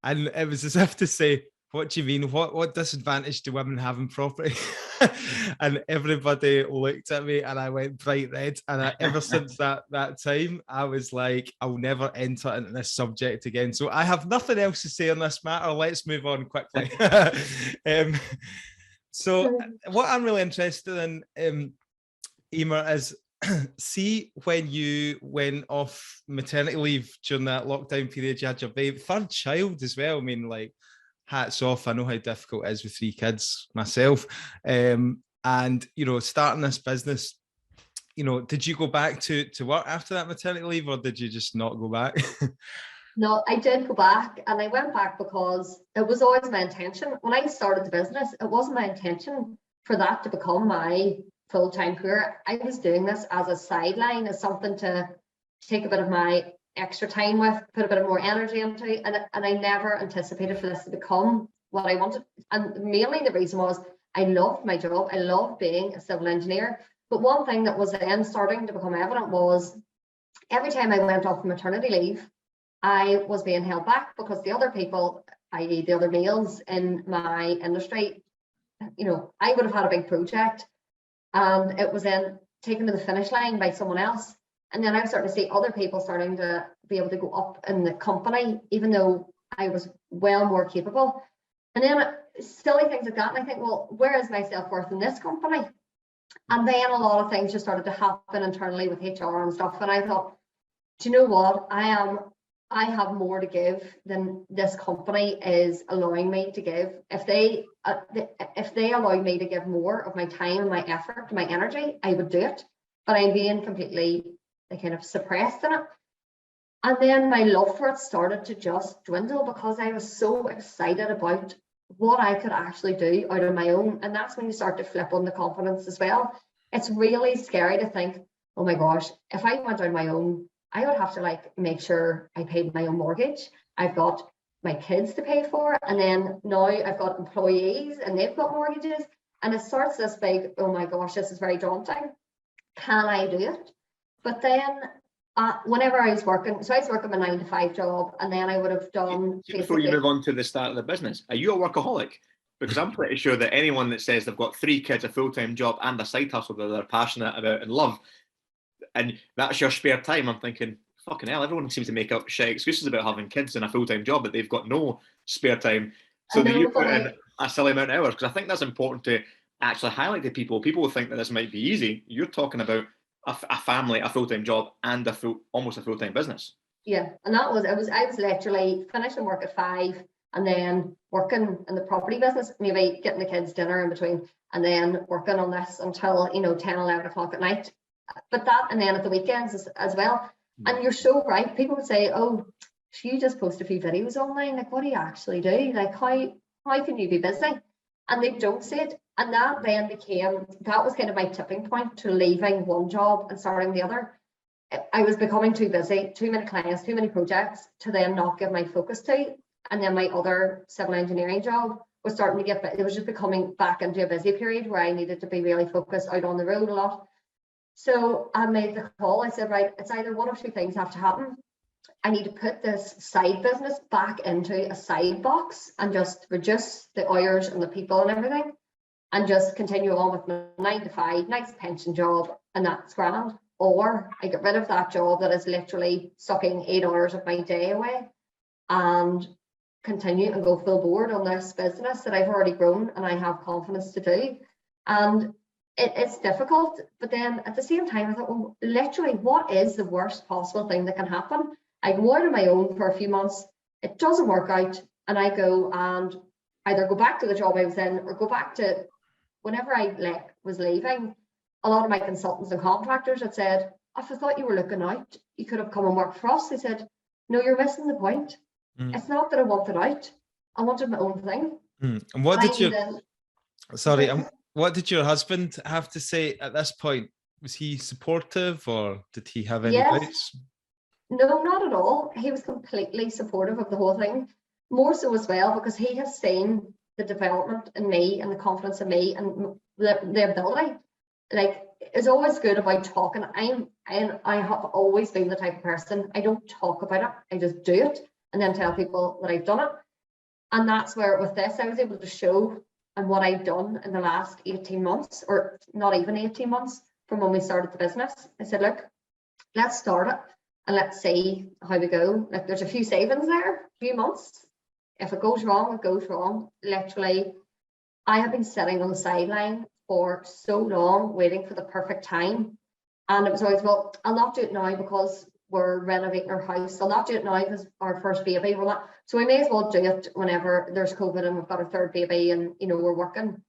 and it was as if to say, what do you mean? What disadvantage do women have in property? And everybody looked at me, and I went bright red. And ever since that time, I was like, I'll never enter into this subject again. So I have nothing else to say on this matter. Let's move on quickly. So what I'm really interested in, Eimear, is see, when you went off maternity leave during that lockdown period, you had your baby, third child as well. I mean, like, hats off. I know how difficult it is with 3 kids myself. And, you know, starting this business, you know, did you go back to work after that maternity leave, or did you just not go back? No, I did go back, and I went back because it was always my intention. When I started the business, it wasn't my intention for that to become my full-time career. I was doing this as a sideline, as something to take a bit of my extra time with, put a bit of more energy into, and I never anticipated for this to become what I wanted. And mainly the reason was I loved my job. I loved being a civil engineer. But one thing that was then starting to become evident was every time I went off maternity leave, I was being held back, because the other people, i.e. the other males in my industry, you know, I would have had a big project and it was then taken to the finish line by someone else. And then I was starting to see other people starting to be able to go up in the company, even though I was well more capable. And then silly things like that. And I think, well, where is my self-worth in this company? And then a lot of things just started to happen internally with HR and stuff. And I thought, do you know what? I have more to give than this company is allowing me to give. If they allow me to give more of my time and my effort, my energy, I would do it. But I'm being completely kind of suppressed in it. And then my love for it started to just dwindle, because I was so excited about what I could actually do out on my own. And that's when you start to flip on the confidence as well. it's really scary to think, oh my gosh, if I went on my own, I would have to like make sure I paid my own mortgage. I've got my kids to pay for, and then now I've got employees and they've got mortgages, and it starts this big, oh my gosh, this is very daunting. Can I do it? But then whenever I was working, so I was working a 9-to-5 job, and then I would have done Before you move on to the start of the business, are you a workaholic? Because I'm pretty sure that anyone that says they've got 3 kids, a full-time job, and a side hustle that they're passionate about and love, and that's your spare time, I'm thinking, fucking hell, everyone seems to make up shit excuses about having kids and a full-time job, but they've got no spare time. So do you put in a silly amount of hours? Because I think that's important to actually highlight to people. People will think that this might be easy. You're talking about a family, a full-time job, and almost a full-time business. Yeah, and I was literally finishing work at 5 and then working in the property business, maybe getting the kids dinner in between, and then working on this until 10, 11 o'clock at night. But that, and then at the weekends as well. And you're so right. People would say, oh, you just post a few videos online. Like, what do you actually do? Like, how can you be busy? And they don't see it. And that then that was kind of my tipping point to leaving one job and starting the other. I was becoming too busy, too many clients, too many projects to then not give my focus to. And then my other civil engineering job was starting to it was just becoming back into a busy period where I needed to be really focused out on the road a lot. So I made the call. I said, right, it's either one or two things have to happen. I need to put this side business back into a side box and just reduce the hours and the people and everything, and just continue on with my 9-to-5, nice pension job, and that's grand. Or I get rid of that job that is literally sucking 8 hours of my day away and continue and go full board on this business that I've already grown and I have confidence to do. And it's difficult, but then at the same time, I thought, well, literally, what is the worst possible thing that can happen? I go out on my own for a few months, it doesn't work out, and I go and either go back to the job I was in or go back to whenever I was leaving. A lot of my consultants and contractors had said, if I thought you were looking out, you could have come and worked for us. They said, no, you're missing the point. It's not that I wanted out. I wanted my own thing. And what did you... Sorry, what did your husband have to say at this point? Was he supportive, or did he have any doubts? No, not at all. He was completely supportive of the whole thing. More so as well because he has seen the development in me and the confidence in me and the ability. Like, it's always good about talking. I have always been the type of person, I don't talk about it, I just do it and then tell people that I've done it. And that's where with this, I was able to show and what I've done in the last 18 months, or not even 18 months from when we started the business. I said, look, let's start it and let's see how we go. Like, there's a few savings there, a few months. If it goes wrong, it goes wrong. Literally, I have been sitting on the sideline for so long, waiting for the perfect time. And it was always, well, I'll not do it now because we're renovating our house. I'll not do it now because our first baby, we're not. So we may as well do it whenever there's COVID and we've got our third baby and, we're working.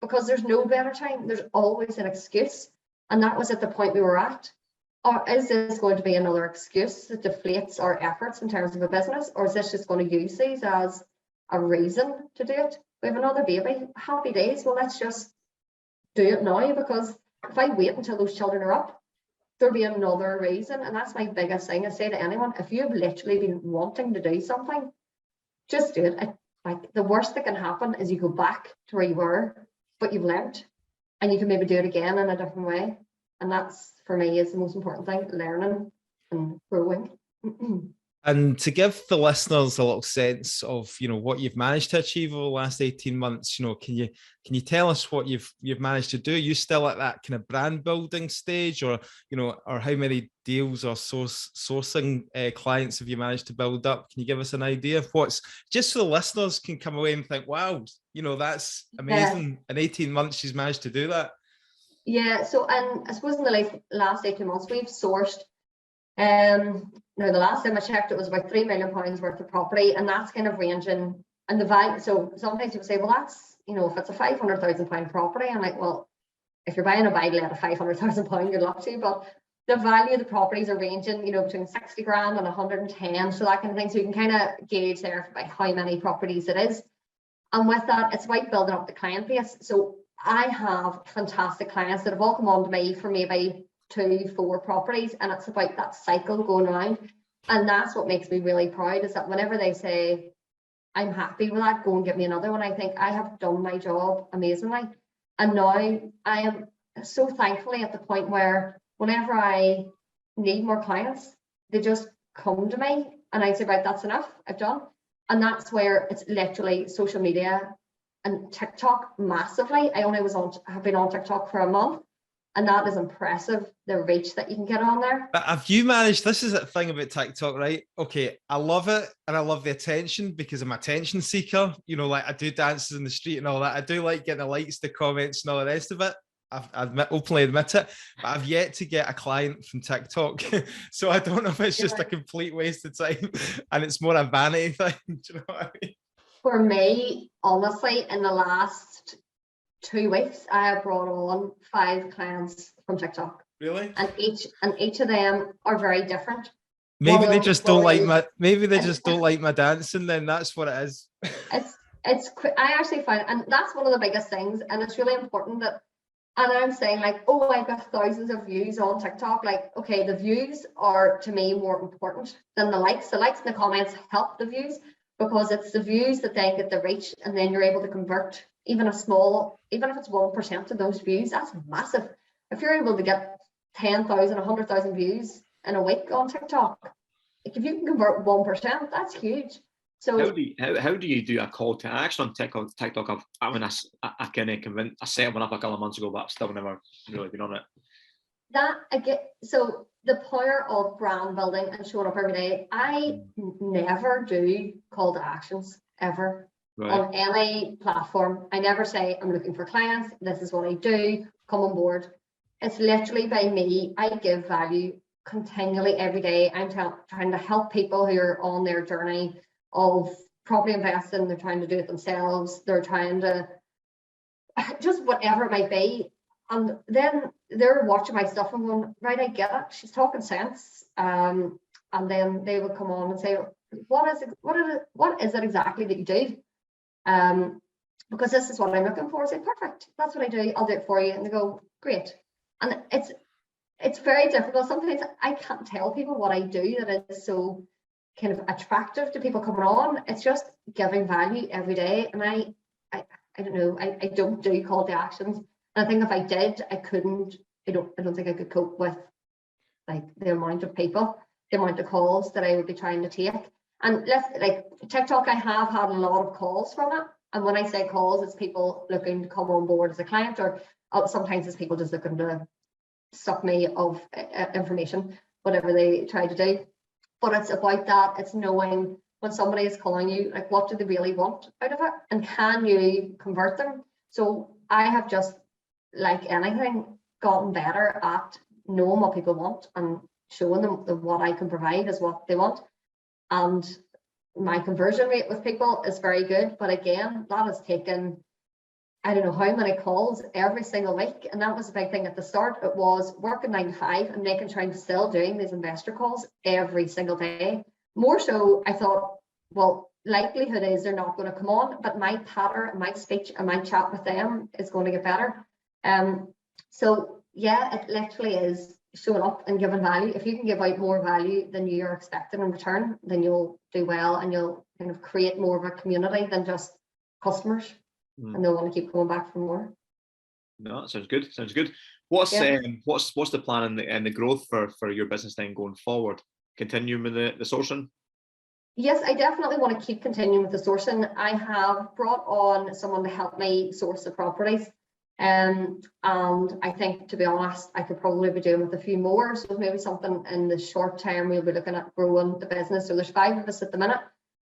Because there's no better time. There's always an excuse. And that was at the point we were at. Or is this going to be another excuse that deflates our efforts in terms of a business? Or is this just going to use these as a reason to do it? We have another baby, happy days. Well, let's just do it now, because if I wait until those children are up, there'll be another reason. And that's my biggest thing. I say to anyone, if you've literally been wanting to do something, just do it. Like, the worst that can happen is you go back to where you were, but you've learned and you can maybe do it again in a different way. And that's, for me, is the most important thing, learning and growing. And to give the listeners a little sense of, what you've managed to achieve over the last 18 months, can you tell us what you've managed to do? Are you still at that kind of brand building stage, or, or how many deals or sourcing clients have you managed to build up? Can you give us an idea of what's, just so the listeners can come away and think, wow, that's amazing. In 18 months, she's managed to do that. Yeah. So, and I suppose in the last 18 months, we've sourced, the last time I checked, it was about £3 million worth of property, and that's kind of ranging, and the value. So sometimes people say, well, that's, if it's a £500,000 property, I'm like, well, if you're buying a buy-to-let at £500,000, you're lucky. But the value of the properties are ranging, between 60 grand and 110, so that kind of thing. So you can kind of gauge there by how many properties it is. And with that, it's about building up the client base. So I have fantastic clients that have all come on to me for maybe 2-4 properties, and it's about that cycle going around. And that's what makes me really proud, is that whenever they say, I'm happy with that, go and get me another one, I think I have done my job amazingly. And now I am so thankfully at the point where whenever I need more clients, they just come to me and I say, right, that's enough, I've done. And that's where it's literally social media and TikTok massively. I only have been on TikTok for a month, and that is impressive, the reach that you can get on there. But have you managed, this is the thing about TikTok, right? Okay, I love it, and I love the attention because I'm an attention seeker. You know, like I do dances in the street and all that. I do like getting the likes, the comments, and all the rest of it. I openly admit it, but I've yet to get a client from TikTok. So I don't know if it's just a complete waste of time and it's more a vanity thing. Do you know what I mean? For me, honestly, in the last 2 weeks, I have brought on 5 clients from TikTok. Really? And each of them are very different. Maybe they just don't like my dancing, then that's what it is. I actually find, and that's one of the biggest things, and it's really important that, and I'm saying like, oh, I've got thousands of views on TikTok. Like, okay, the views are to me more important than the likes. The likes and the comments help the views, because it's the views that then get the reach, and then you're able to convert even if it's 1% of those views, that's massive. If you're able to get 10,000, 100,000 views in a week on TikTok, like if you can convert 1%, that's huge. So how do you do a call to action on TikTok? I kind of convinced, I set one up a couple of months ago, but I've still never really been on it. So the power of brand building and showing up every day. I never do call to actions ever on any platform. I never say I'm looking for clients. This is what I do. Come on board. It's literally by me. I give value continually every day. I'm trying to help people who are on their journey of property investing. They're trying to do it themselves. They're trying to just whatever it might be. And then they're watching my stuff and going, right, I get it. She's talking sense. And then they would come on and say, what is it exactly that you do? Because this is what I'm looking for. I say, perfect. That's what I do. I'll do it for you. And they go, great. And it's very difficult. Sometimes I can't tell people what I do that is so kind of attractive to people coming on. It's just giving value every day. And I don't know, I don't do call to actions. And I think if I did, I don't think I could cope with like the amount of people, the amount of calls that I would be trying to take. And like TikTok, I have had a lot of calls from it. And when I say calls, it's people looking to come on board as a client, or sometimes it's people just looking to suck me of information, whatever they try to do. But it's about that. It's knowing when somebody is calling you, like, what do they really want out of it? And can you convert them? So I have just, like anything, gotten better at knowing what people want and showing them that what I can provide is what they want. And my conversion rate with people is very good. But again, that has taken, I don't know how many calls every single week. And that was a big thing at the start. It was working 9 to 5 and making sure I'm still doing these investor calls every single day. More so, I thought, well, likelihood is they're not going to come on, but my patter and my speech and my chat with them is going to get better. So yeah, it literally is showing up and giving value. If you can give out more value than you're expecting in return, then you'll do well, and you'll kind of create more of a community than just customers. And they'll want to keep coming back for more. No, that sounds good. Sounds good. What's the plan and the growth for your business then going forward? Continuing with the sourcing? Yes, I definitely want to keep continuing with the sourcing. I have brought on someone to help me source the properties. And I think, to be honest, I could probably be doing with a few more. So maybe something in the short term, we'll be looking at growing the business. So there's 5 of us at the minute.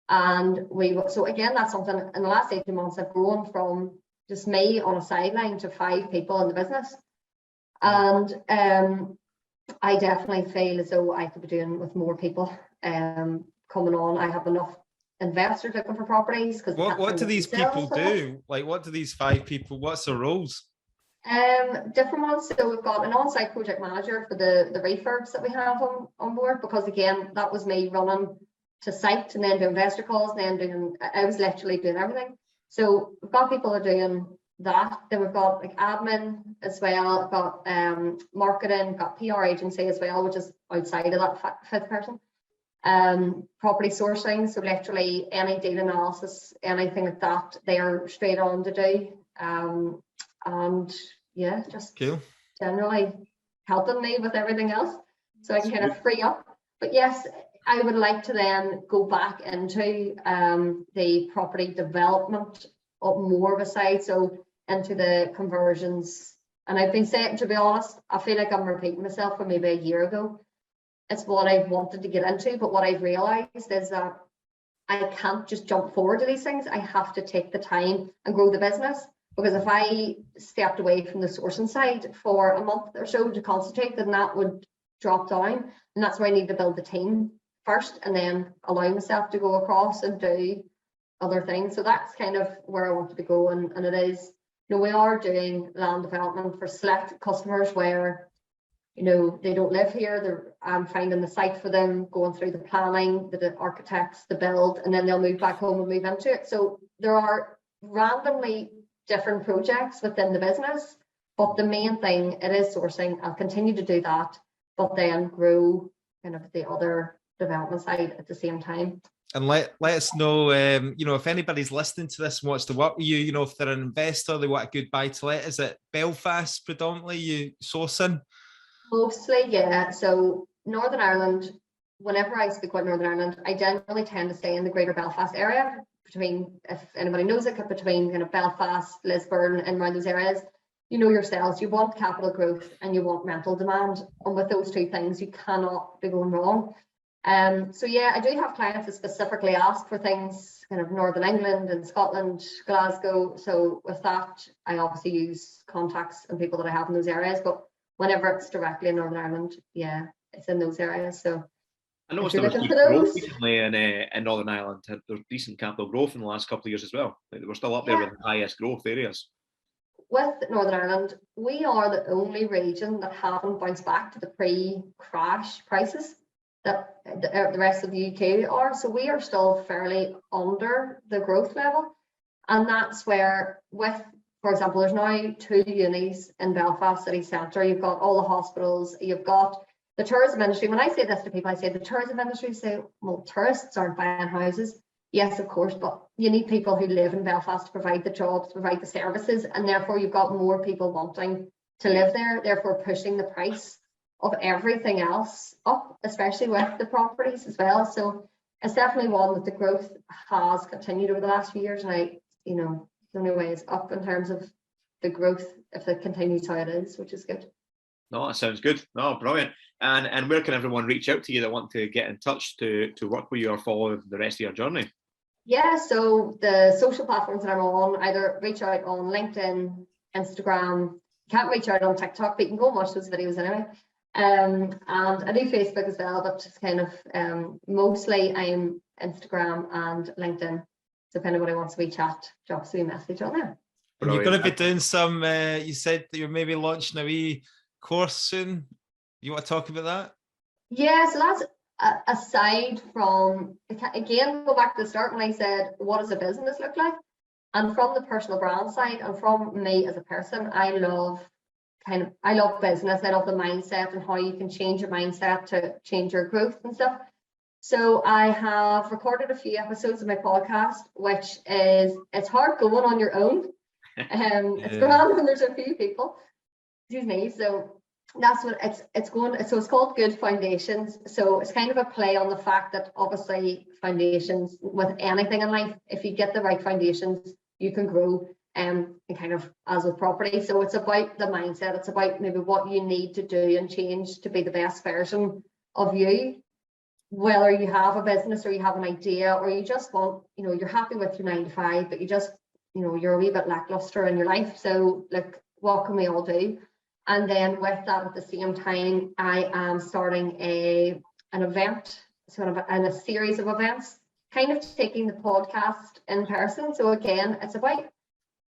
And so again, that's something in the last 18 months I've grown from just me on a sideline to 5 people in the business. And I definitely feel as though I could be doing with more people coming on. I have enough investors looking for properties. Because what do these people do? Like, what do these 5 people, what's their roles? Different ones. So we've got an on-site project manager for the refurbs that we have on board, because again, that was me running to site and then do investor calls and then I was literally doing everything. So we've got people who are doing that. Then we've got like admin as well, got marketing, got PR agency as well, which is outside of that fifth person. Property sourcing, so literally any data analysis, anything like that, they are straight on to do. And yeah, just cool. Generally helping me with everything else, so I can kind of free up. But yes, I would like to then go back into the property development of more of a side, so into the conversions. And I've been saying, to be honest, I feel like I'm repeating myself from maybe a year ago. It's what I wanted to get into, but what I've realized is that I can't just jump forward to these things. I have to take the time and grow the business, because if I stepped away from the sourcing side for a month or so to concentrate, then that would drop down. And that's where I need to build the team first, and then allow myself to go across and do other things. So that's kind of where I want to be going. And it is, we are doing land development for select customers where, they don't live here. I'm finding the site for them, going through the planning, the architects, the build, and then they'll move back home and move into it. So there are randomly different projects within the business, but the main thing, it is sourcing. I'll continue to do that, but then grow kind of the other development side at the same time. And let us know, if anybody's listening to this and wants to work with you, if they're an investor, they want a good buy to let. Is it Belfast predominantly you sourcing? Mostly, yeah. So Northern Ireland, whenever I speak about Northern Ireland, I generally tend to stay in the greater Belfast area, between, if anybody knows it, between kind of Belfast, Lisburn, and around those areas. You know yourselves, you want capital growth and you want rental demand. And with those two things, you cannot be going wrong. So yeah, I do have clients that specifically ask for things kind of Northern England and Scotland, Glasgow. So with that, I obviously use contacts and people that I have in those areas. But whenever it's directly in Northern Ireland, yeah, it's in those areas. So I noticed there was good growth recently in Northern Ireland. There's decent capital growth in the last couple of years as well. We're still up there with the highest growth areas. With Northern Ireland, we are the only region that haven't bounced back to the pre-crash prices that the rest of the UK are. So we are still fairly under the growth level. And that's where, for example, there's now 2 unis in Belfast city centre. You've got all the hospitals, you've got the tourism industry. When I say this to people, I say the tourism industry, say, well, tourists aren't buying houses. Yes, of course, but you need people who live in Belfast to provide the jobs, provide the services, and therefore you've got more people wanting to live there, therefore pushing the price of everything else up, especially with the properties as well. So it's definitely one that the growth has continued over the last few years, and the only way is up in terms of the growth if it continues how it is, which is good. No, that sounds good. No, brilliant. And where can everyone reach out to you that want to get in touch to work with you or follow the rest of your journey? Yeah, so the social platforms that I'm on, either reach out on LinkedIn, Instagram. You can't reach out on TikTok, but you can go and watch those videos anyway. And I do Facebook as well, but just kind of mostly I'm Instagram and LinkedIn. So if anybody wants to chat, drop us a message on there. And you're going to be doing some, you said that you're maybe launching a wee course soon. You want to talk about that? Yeah, so that's aside from, again, go back to the start when I said, what does a business look like? And from the personal brand side and from me as a person, I love business. I love the mindset and how you can change your mindset to change your growth and stuff. So I have recorded a few episodes of my podcast, which it's hard going on your own. It's grand when there's a few people. Excuse me. So that's what it's going. So it's called Good Foundations. So it's kind of a play on the fact that obviously foundations with anything in life, if you get the right foundations, you can grow. And kind of as with property. So it's about the mindset. It's about maybe what you need to do and change to be the best version of you. Whether you have a business or you have an idea, or you just want, you're happy with your 9 to 5, but you just, you're a wee bit lackluster in your life. So like, what can we all do? And then with that, at the same time, I am starting an event, sort of a series of events, kind of taking the podcast in person. So again, it's about,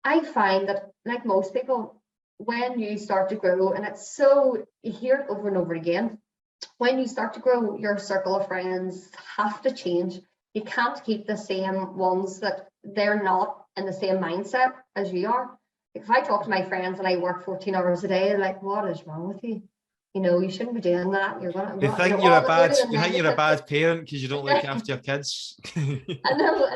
I find that, like most people, when you start to grow, and you hear it over and over again, when you start to grow, your circle of friends have to change. You can't keep the same ones that they're not in the same mindset as you are. if I talk to my friends and I work 14 hours a day, they're like, what is wrong with you? You know, you shouldn't be doing that. You're gonna, They you think know, you're all a the bad. really They think you're a negative bad parent because you don't look after your kids. I know.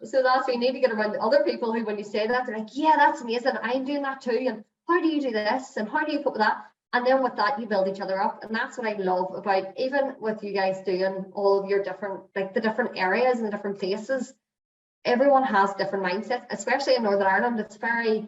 So that's why you need to get around other people who, when you say that, they're like, yeah, that's amazing. I'm doing that too. And how do you do this? And how do you cope with that? And then with that, you build each other up. And that's what I love about, even with you guys doing all of your different, like the different areas and the different places, everyone has different mindsets, especially in Northern Ireland. It's very,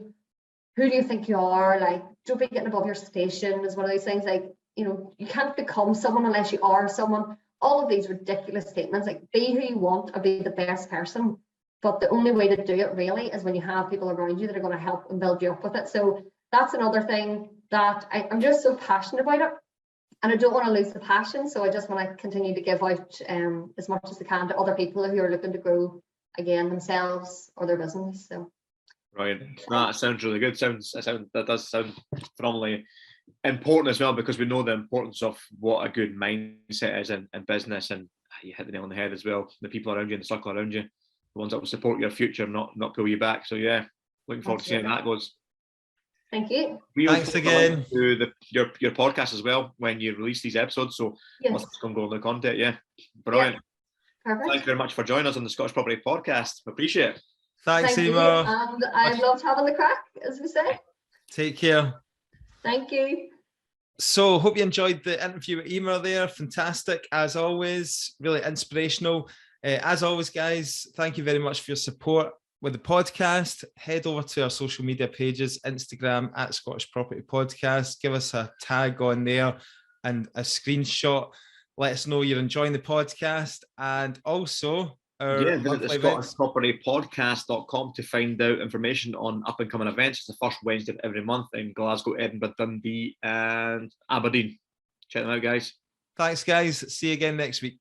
who do you think you are? Like, don't be getting above your station is one of those things. Like, you know, you can't become someone unless you are someone. All of these ridiculous statements, like be who you want or be the best person. But the only way to do it really is when you have people around you that are going to help and build you up with it. So that's another thing that I'm just so passionate about it. And I don't want to lose the passion. So I just want to continue to give out as much as I can to other people who are looking to grow again themselves or their business. So right, that sounds really good. That does sound phenomenally important as well, because we know the importance of what a good mindset is in business, and you hit the nail on the head as well. The people around you and the circle around you, the ones that will support your future, not pull you back. So yeah, looking forward to seeing how that goes. Thank you. Thanks again. To your podcast as well when you release these episodes. So yes, let's come go on the content. Yeah, brilliant. Yeah. Perfect. Thank you very much for joining us on the Scottish Property Podcast. Appreciate it. Thanks, Thank you. Eimear. And I've loved having the crack, as we say. Take care. Thank you. So hope you enjoyed the interview with Eimear there. Fantastic, as always, really inspirational. As always, guys, thank you very much for your support with the podcast. Head over to our social media pages, Instagram at Scottish Property Podcast. Give us a tag on there and a screenshot. Let us know you're enjoying the podcast. And also, visit the scottishpropertypodcast.com to find out information on up and coming events. It's the first Wednesday of every month in Glasgow, Edinburgh, Dundee, and Aberdeen. Check them out, guys. Thanks, guys. See you again next week.